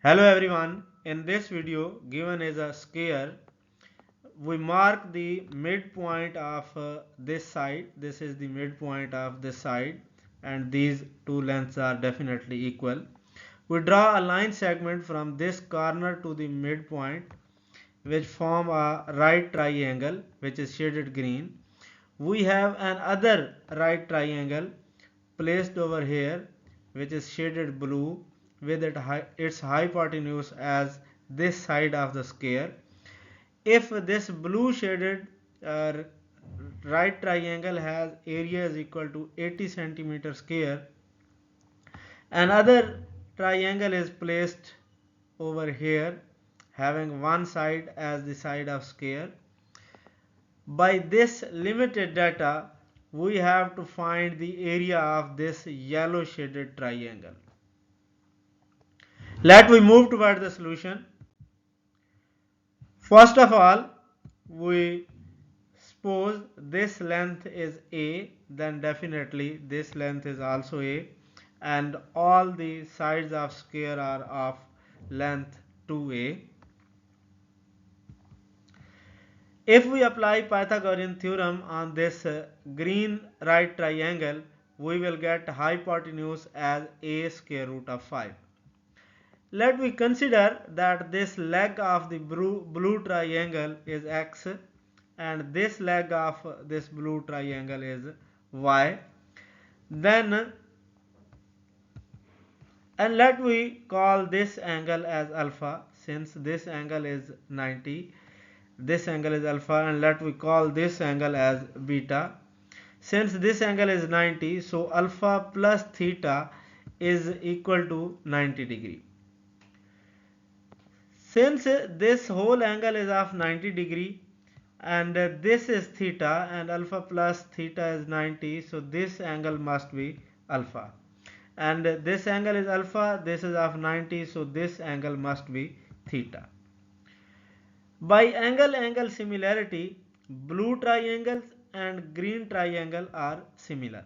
Hello everyone, in this video given as a square, we mark the midpoint of this side. This is the midpoint of this side and these two lengths are definitely equal. We draw a line segment from this corner to the midpoint which form a right triangle which is shaded green. We have another right triangle placed over here which is shaded blue with its hypotenuse as this side of the square. If this blue shaded uh, right triangle has area is equal to 80 centimeter square, another triangle is placed over here having one side as the side of square. By this limited data, we have to find the area of this yellow shaded triangle. Let we move toward the solution. First of all, we suppose this length is A, then definitely this length is also A, and all the sides of square are of length 2A. If we apply Pythagorean theorem on this green right triangle, we will get hypotenuse as a square root of 5. Let me consider that this leg of the blue triangle is x and this leg of this blue triangle is y. Then and let we call this angle as alpha, since this angle is 90. This angle is alpha, and let we call this angle as beta. Since this angle is 90, so alpha plus theta is equal to 90 degree. Since this whole angle is of 90 degree and this is theta and alpha plus theta is 90, so this angle must be alpha. And this angle is alpha, this is of 90, so this angle must be theta. By angle-angle similarity, blue triangles and green triangle are similar.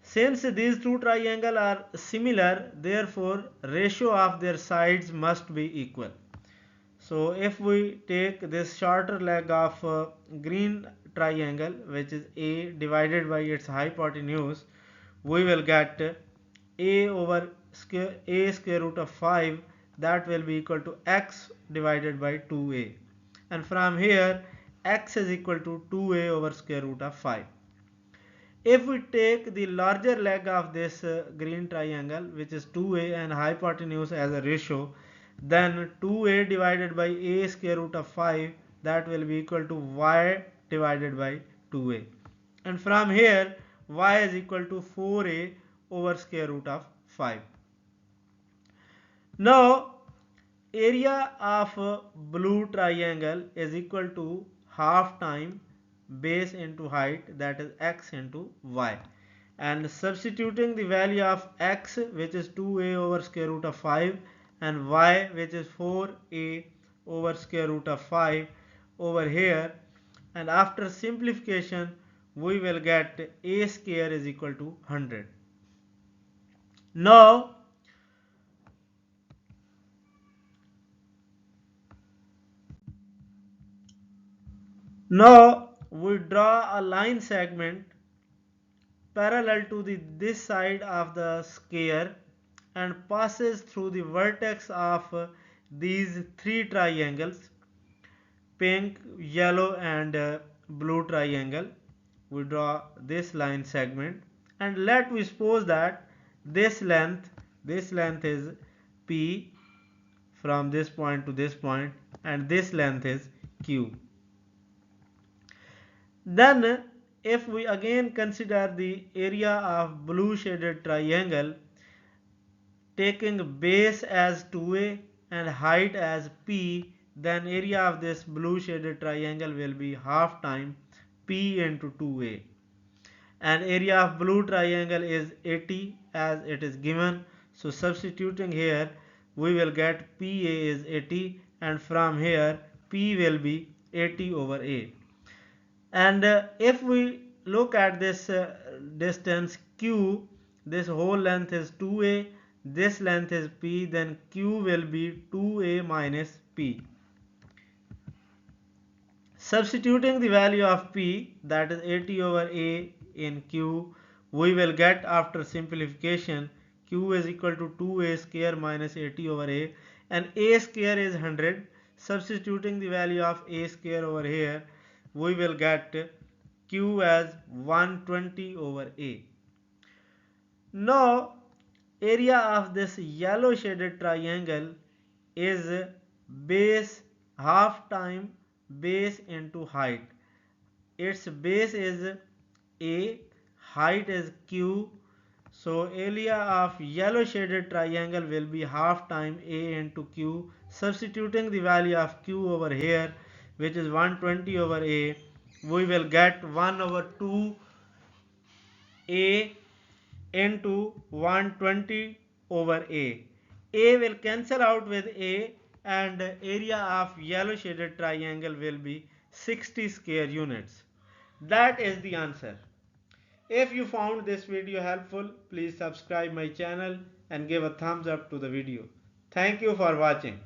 Since these two triangles are similar, therefore ratio of their sides must be equal. So if we take this shorter leg of green triangle, which is A divided by its hypotenuse, we will get A over A square root of 5, that will be equal to x divided by 2a, and from here x is equal to 2a over square root of 5. If we take the larger leg of this green triangle, which is 2a and hypotenuse as a ratio, then 2a divided by a square root of 5, that will be equal to y divided by 2a, and from here y is equal to 4a over square root of 5. Now area of a blue triangle is equal to half time base into height, that is x into y, and substituting the value of x, which is 2a over square root of 5, and y, which is 4a over square root of 5 over here, and after simplification we will get a square is equal to 100. Now we draw a line segment parallel to this side of the square and passes through the vertex of these three triangles, pink, yellow and blue triangle. We draw this line segment and let we suppose that this length is P from this point to this point, and this length is Q. Then if we again consider the area of blue shaded triangle, taking base as 2a and height as p, then area of this blue shaded triangle will be half time p into 2a, and area of blue triangle is 80 as it is given, so substituting here we will get pa is 80, and from here p will be 80 over a. And if we look at this distance q, this whole length is 2a, this length is P, then Q will be 2A minus P. Substituting the value of P, that is 80 over A in Q, we will get after simplification Q is equal to 2A square minus 80 over A, and A square is 100. Substituting the value of A square over here, we will get Q as 120 over A. Now, area of this yellow shaded triangle is base half time base into height. Its base is A, height is Q. So area of yellow shaded triangle will be half time A into Q. Substituting the value of Q over here, which is 120 over A, we will get 1 over 2 A into 120 over A. A will cancel out with A, and area of yellow shaded triangle will be 60 square units. That is the answer. If you found this video helpful, please subscribe my channel and give a thumbs up to the video. Thank you for watching.